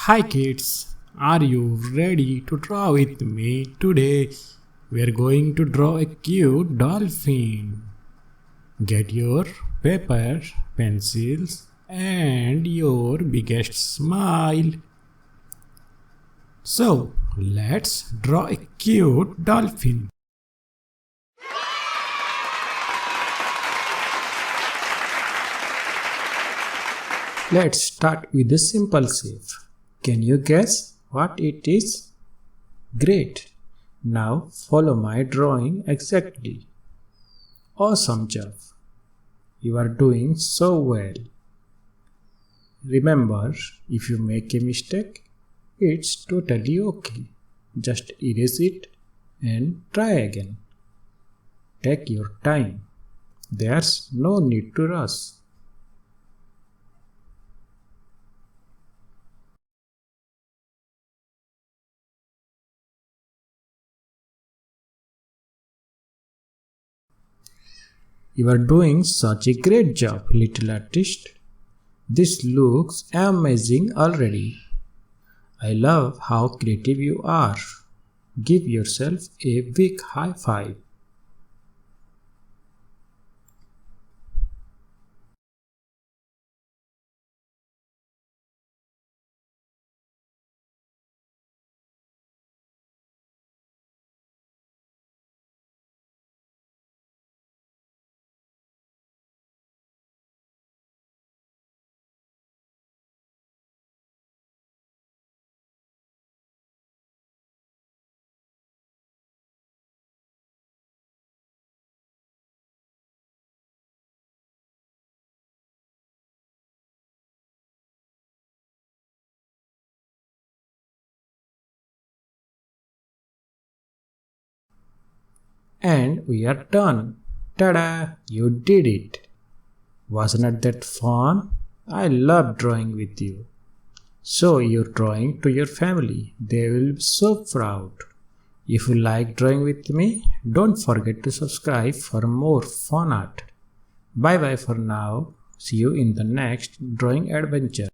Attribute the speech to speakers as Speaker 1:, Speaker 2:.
Speaker 1: Hi kids, are you ready to draw with me? Today we are going to draw a cute dolphin. Get your paper, pencils and your biggest smile. So let's draw a cute dolphin. Let's start with a simple shape. Can you guess what it is? Great! Now follow my drawing exactly. Awesome job! You are doing so well. Remember, if you make a mistake, it's totally okay. Just erase it and try again. Take your time. There's no need to rush. You are doing such a great job, little artist. This looks amazing already. I love how creative you are. Give yourself a big high five. And we are done. Ta-da! You did it. Wasn't that fun? I love drawing with you. Show your drawing to your family. They will be so proud. If you like drawing with me, don't forget to subscribe for more fun art. Bye bye for now. See you in the next drawing adventure.